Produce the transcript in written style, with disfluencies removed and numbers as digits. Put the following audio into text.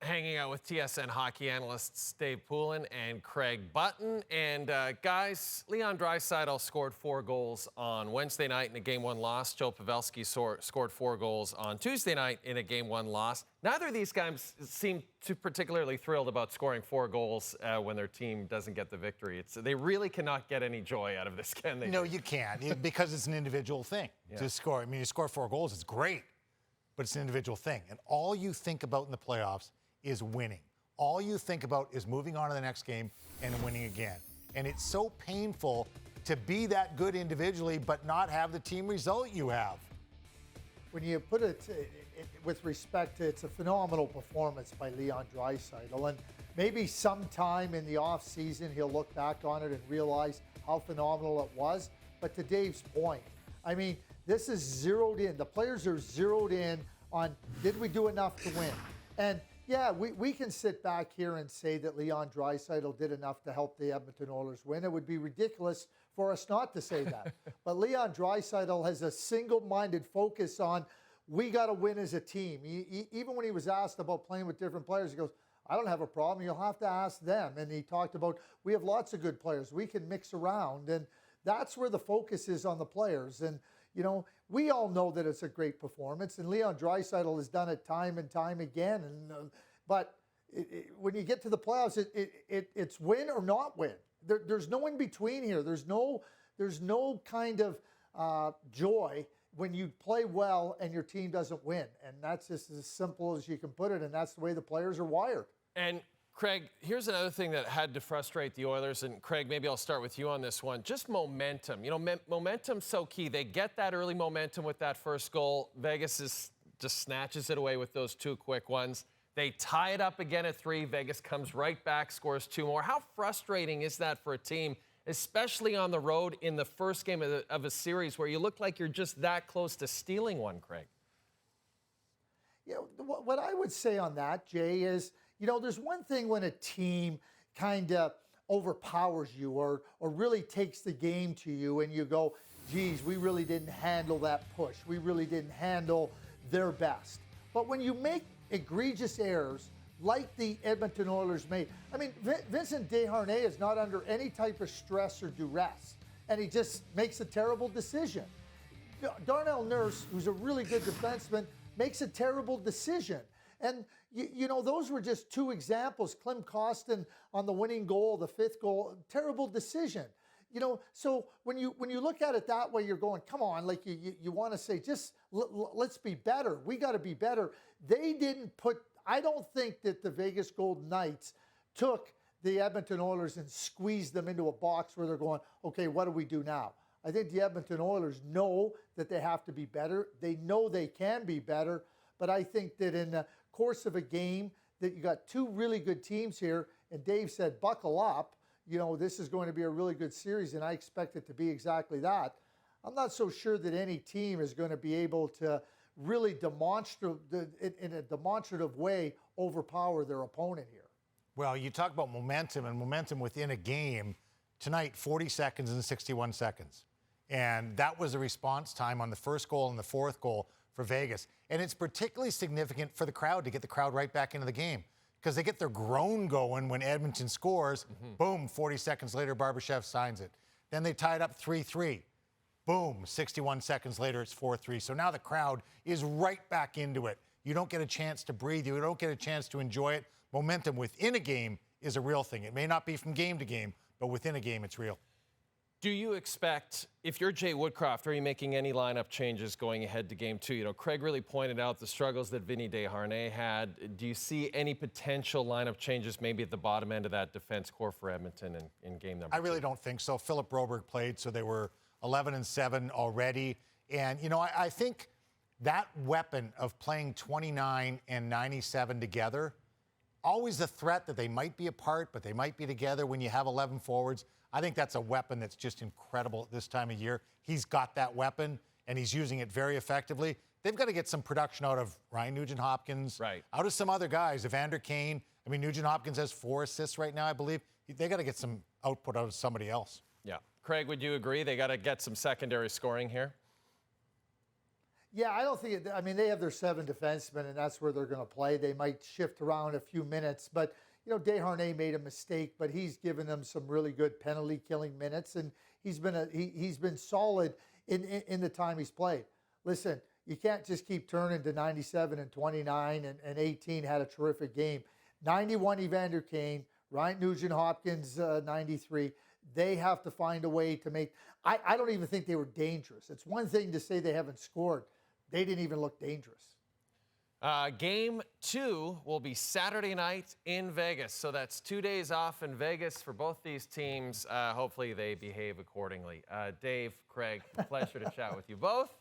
Hanging out with TSN hockey analysts Dave Poulin and Craig Button. And guys, Leon Draisaitl scored 4 goals on Wednesday night in a Game 1 loss. Joe Pavelski scored 4 goals on Tuesday night in a Game 1 loss. Neither of these guys seem too particularly thrilled about scoring 4 goals when their team doesn't get the victory. They really cannot get any joy out of this, can they? No, you can't, because it's an individual thing to score. I mean, you score 4 goals, it's great, but it's an individual thing. And all you think about in the playoffs is winning. All you think about is moving on to the next game and winning again. And it's so painful to be that good individually but not have the team result you have. When you put it with respect to, it's a phenomenal performance by Leon Draisaitl, and maybe sometime in the off season he'll look back on it and realize how phenomenal it was. But to Dave's point, I mean, this is zeroed in. The players are zeroed in on, did we do enough to win? And yeah, we can sit back here and say that Leon Draisaitl did enough to help the Edmonton Oilers win. It would be ridiculous for us not to say that. But Leon Draisaitl has a single-minded focus on, we got to win as a team. Even when he was asked about playing with different players, he goes, I don't have a problem. You'll have to ask them. And he talked about, we have lots of good players. We can mix around. And that's where the focus is on the players. And you know, we all know that it's a great performance, and Leon Draisaitl has done it time and time again. And but when you get to the playoffs, it's win or not win. There's no in between here. There's no kind of joy when you play well and your team doesn't win, and that's just as simple as you can put it. And that's the way the players are wired. And Craig, here's another thing that had to frustrate the Oilers, and Craig, maybe I'll start with you on this one. Just momentum. You know, momentum's so key. They get that early momentum with that first goal. Vegas just snatches it away with those 2 quick ones. They tie it up again at 3. Vegas comes right back, scores 2 more. How frustrating is that for a team, especially on the road in the first game of a series where you look like you're just that close to stealing one, Craig? Yeah, what I would say on that, Jay, is, you know, there's one thing when a team kind of overpowers you or really takes the game to you and you go, geez, we really didn't handle that push. We really didn't handle their best. But when you make egregious errors like the Edmonton Oilers made, I mean, Vincent Desharnais is not under any type of stress or duress, and he just makes a terrible decision. Darnell Nurse, who's a really good defenseman, makes a terrible decision. And, you know, those were just 2 examples. Klim Kostin on the winning goal, the 5th goal, terrible decision. You know, so when you look at it that way, you're going, come on, like you want to say, just let's be better. We got to be better. They didn't put, I don't think that the Vegas Golden Knights took the Edmonton Oilers and squeezed them into a box where they're going, okay, what do we do now? I think the Edmonton Oilers know that they have to be better. They know they can be better. But I think that in the course of a game that you got 2 really good teams here, and Dave said, buckle up, you know, this is going to be a really good series, and I expect it to be exactly that. I'm not so sure that any team is going to be able to really in a demonstrative way overpower their opponent here. Well, you talk about momentum and momentum within a game. Tonight, 40 seconds and 61 seconds. And that was the response time on the first goal and the 4th goal for Vegas. And it's particularly significant for the crowd to get the crowd right back into the game because they get their groan going when Edmonton scores. Boom, 40 seconds later, Barbashev signs it. Then they tie it up 3-3. Boom, 61 seconds later, it's 4-3. So now the crowd is right back into it. You don't get a chance to breathe. You don't get a chance to enjoy it. Momentum within a game is a real thing. It may not be from game to game, but within a game, it's real. Do you expect, if you're Jay Woodcroft, are you making any lineup changes going ahead to Game 2? You know, Craig really pointed out the struggles that Vinny Desharnais had. Do you see any potential lineup changes maybe at the bottom end of that defense core for Edmonton in game number 2? I really don't think so. Philip Broberg played, so they were 11-7 already. And, you know, I think that weapon of playing 29 and 97 together, always the threat that they might be apart, but they might be together when you have 11 forwards. I think that's a weapon that's just incredible at this time of year. He's got that weapon, and he's using it very effectively. They've got to get some production out of Ryan Nugent-Hopkins, right, out of some other guys, Evander Kane. I mean, Nugent-Hopkins has 4 assists right now, I believe. They got to get some output out of somebody else. Yeah. Craig, would you agree they got to get some secondary scoring here? Yeah, I don't think I mean, they have their 7 defensemen, and that's where they're going to play. They might shift around a few minutes, but Desharnais made a mistake, but he's given them some really good penalty killing minutes, and he's been solid in the time he's played. Listen, you can't just keep turning to 97 and 29 and 18 had a terrific game. 91 Evander Kane, Ryan Nugent-Hopkins 93. They have to find a way to make. I don't even think they were dangerous. It's one thing to say they haven't scored. They didn't even look dangerous. Game 2 will be Saturday night in Vegas. So that's 2 days off in Vegas for both these teams. Hopefully they behave accordingly. Dave, Craig, pleasure to chat with you both.